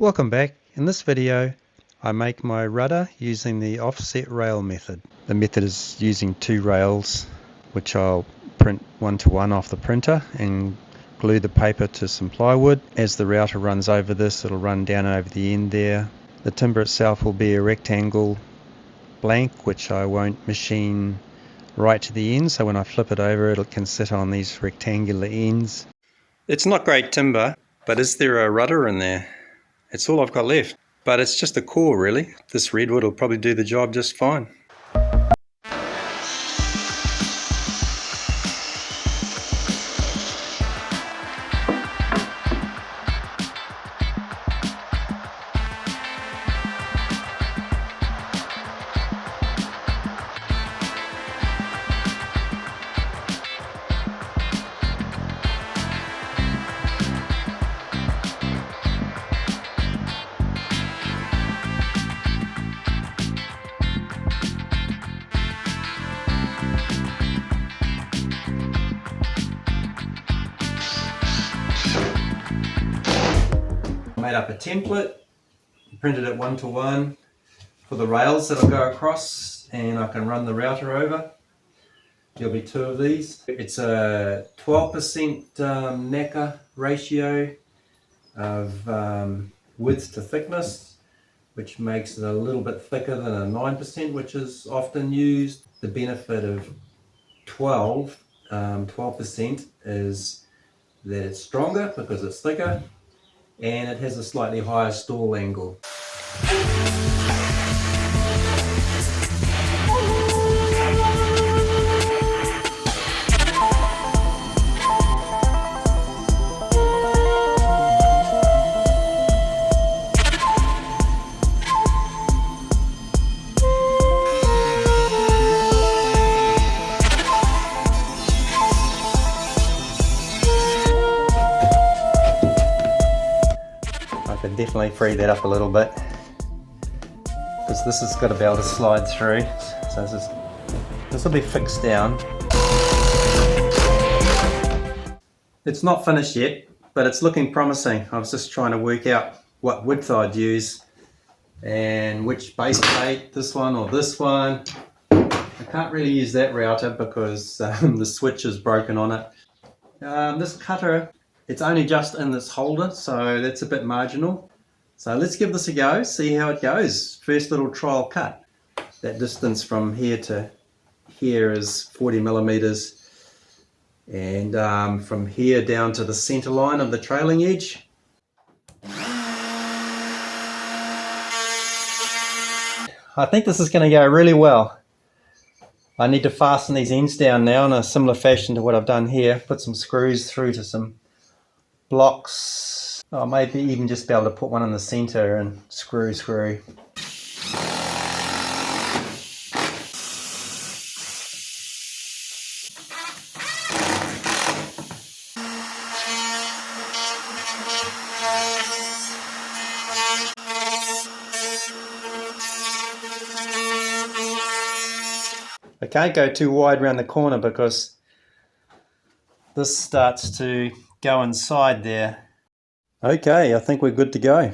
Welcome back. In this video I make my rudder using the offset rail method. The method is using two rails which I'll print one to one off the printer and glue the paper to some plywood. As the router runs over this, it'll run down over the end there. The timber itself will be a rectangle blank which I won't machine right to the end, so when I flip it over it can sit on these rectangular ends. It's not great timber, but is there a rudder in there? It's all I've got left, but it's just a core really. This redwood will probably do the job just fine. Made up a template, printed it one to one for the rails that'll go across, and I can run the router over. There'll be two of these. It's a 12% NACA ratio of width to thickness, which makes it a little bit thicker than a 9%, which is often used. The benefit of 12% is that it's stronger because it's thicker, and it has a slightly higher stall angle. Definitely free that up a little bit because this has got to be able to slide through, so this will be fixed down. It's not finished yet, but it's looking promising. I was just trying to work out what width I'd use and which base plate, this one or this one. I can't really use that router because the switch is broken on it. This cutter, it's only just in this holder, so that's a bit marginal. So let's give this a go, see how it goes. First little trial cut. That distance from here to here is 40 millimeters, and from here down to the center line of the trailing edge. I think this is going to go really well. I need to fasten these ends down now in a similar fashion to what I've done here. Put some screws through to some blocks. Or maybe even just be able to put one in the center and screw. I can't go too wide around the corner because this starts to go inside there. Okay, I think we're good to go.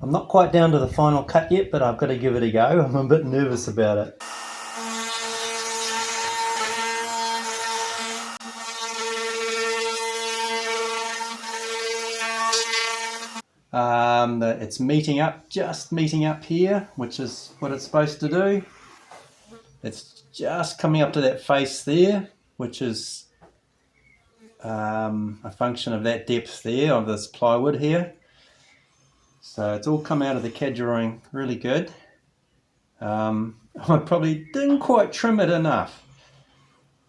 I'm not quite down to the final cut yet, but I've got to give it a go. I'm a bit nervous about it. It's just meeting up here, which is what it's supposed to do. It's just coming up to that face there, which is a function of that depth there of this plywood here. So it's all come out of the CAD drawing really good. I probably didn't quite trim it enough.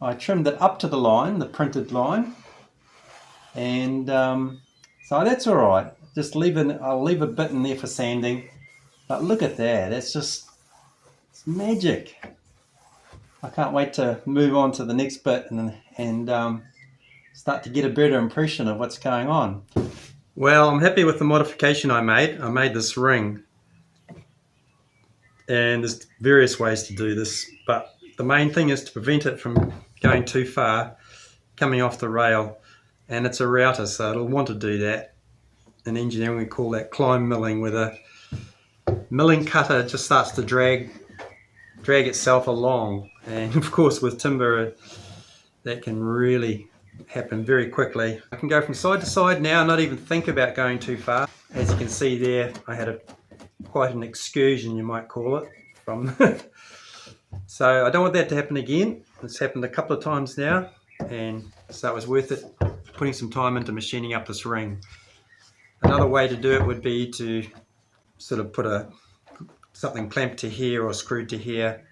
I trimmed it up to the line, the printed line, and so that's alright. I'll leave a bit in there for sanding, but look at that, it's magic. I can't wait to move on to the next bit and start to get a better impression of what's going on. Well, I'm happy with the modification I made. I made this ring And there's various ways to do this, but the main thing is to prevent it from going too far, coming off the rail. And it's a router, so it'll want to do that. In engineering we call that climb milling, where the milling cutter just starts to drag itself along. And of course with timber that can really happen very quickly. I can go from side to side now, not even think about going too far. As you can see there, I had quite an excursion, you might call it, from so I don't want that to happen again. It's happened a couple of times now, and so it was worth it putting some time into machining up this ring. Another way to do it would be to sort of put something clamped to here or screwed to here,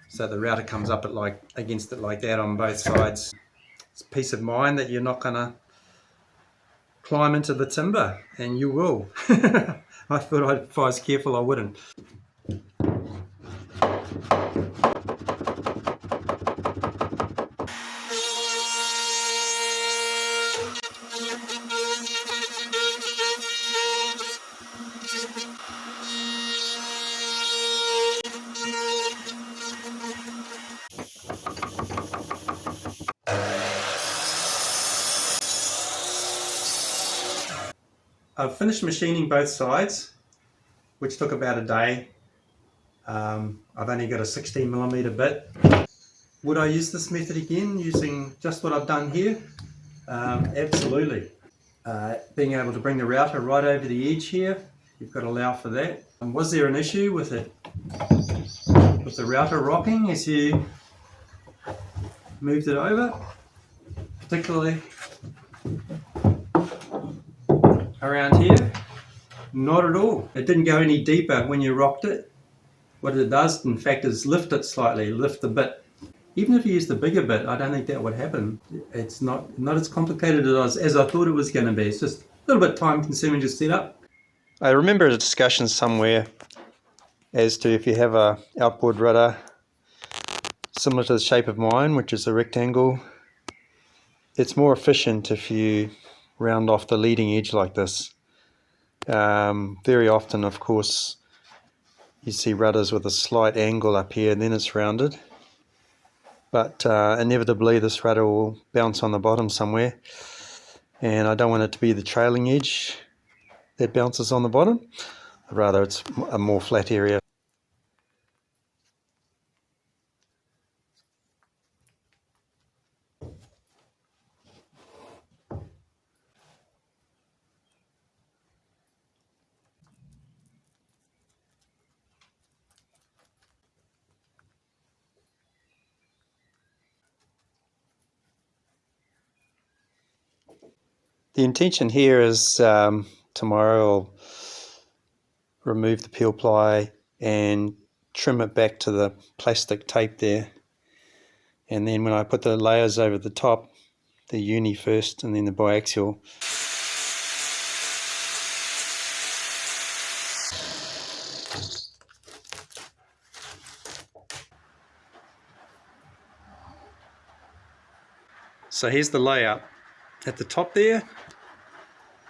so the router comes up against it like that on both sides. It's peace of mind that you're not going to climb into the timber, and you will. I thought if I was careful I wouldn't. I've finished machining both sides, which took about a day. I've only got a 16mm bit. Would I use this method again, using just what I've done here? Absolutely. Being able to bring the router right over the edge here, you've got to allow for that. Was there an issue with the router rocking as you moved it over, particularly around here? Not at all. It didn't go any deeper when you rocked it. What it does, in fact, is lift it slightly, lift the bit. Even if you use the bigger bit, I don't think that would happen. It's not as complicated as I thought it was going to be. It's just a little bit time consuming to set up. I remember a discussion somewhere as to if you have a outboard rudder similar to the shape of mine, which is a rectangle, it's more efficient if you round off the leading edge like this. Very often, of course, you see rudders with a slight angle up here and then it's rounded, but inevitably this rudder will bounce on the bottom somewhere, and I don't want it to be the trailing edge that bounces on the bottom. Rather, it's a more flat area. The intention here is tomorrow I'll remove the peel ply and trim it back to the plastic tape there, and then when I put the layers over the top, the uni first and then the biaxial, so here's the layout. At the top there,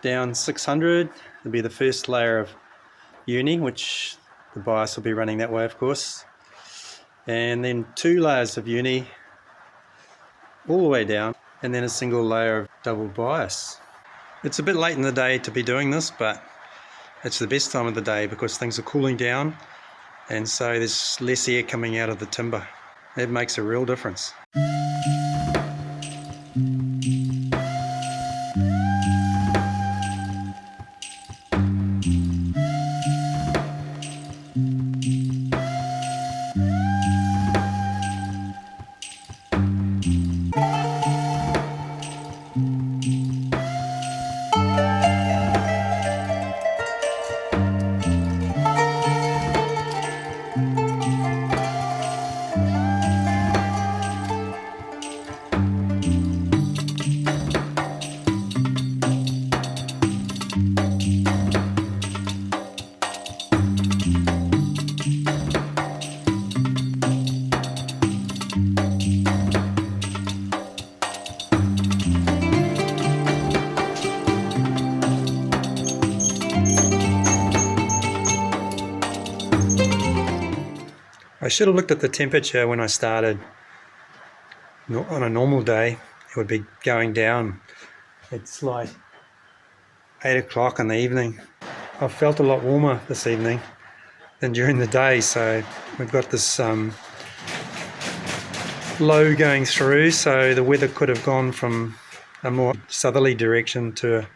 down 600, will be the first layer of uni, which the bias will be running that way, of course. And then 2 layers of uni all the way down, and then a single layer of double bias. It's a bit late in the day to be doing this, but it's the best time of the day because things are cooling down, and so there's less air coming out of the timber. It makes a real difference. I should have looked at the temperature when I started. On a normal day, it would be going down. It's like 8 o'clock in the evening. I felt a lot warmer this evening than during the day, so we've got this low going through, so the weather could have gone from a more southerly direction to a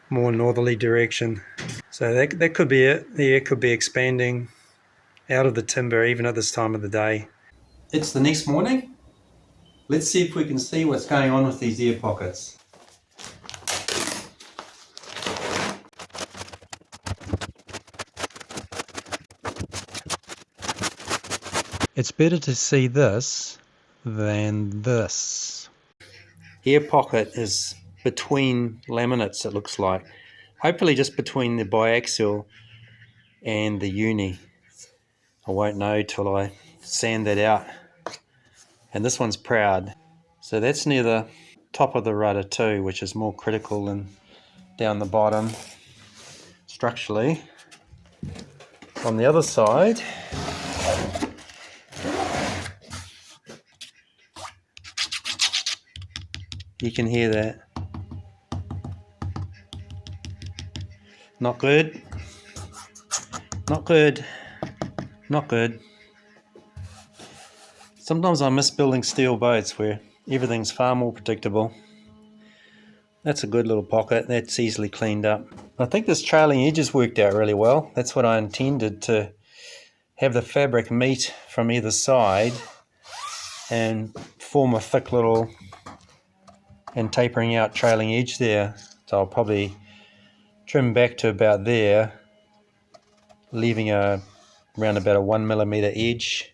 more northerly direction. So that could be it. The air could be expanding out of the timber even at this time of the day. It's the next morning. Let's see if we can see what's going on with these air pockets. It's better to see this than this. Air pocket is between laminates, it looks like. Hopefully just between the biaxial and the uni. I won't know till I sand that out. And this one's proud. So that's near the top of the rudder too, which is more critical than down the bottom structurally. On the other side, you can hear that. Not good. Not good. Not good. Sometimes I miss building steel boats where everything's far more predictable. That's a good little pocket. That's easily cleaned up. I think this trailing edge has worked out really well. That's what I intended, to have the fabric meet from either side and form a thick little and tapering out trailing edge there. So I'll probably trim back to about there, leaving around about a 1mm edge.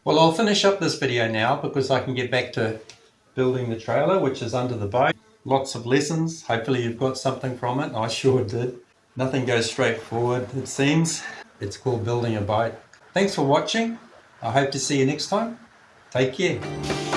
Well, I'll finish up this video now because I can get back to building the trailer, which is under the boat. Lots of lessons. Hopefully you've got something from it. I sure did. Nothing goes straight forward, it seems. It's called building a boat. Thanks for watching. I hope to see you next time. Take care.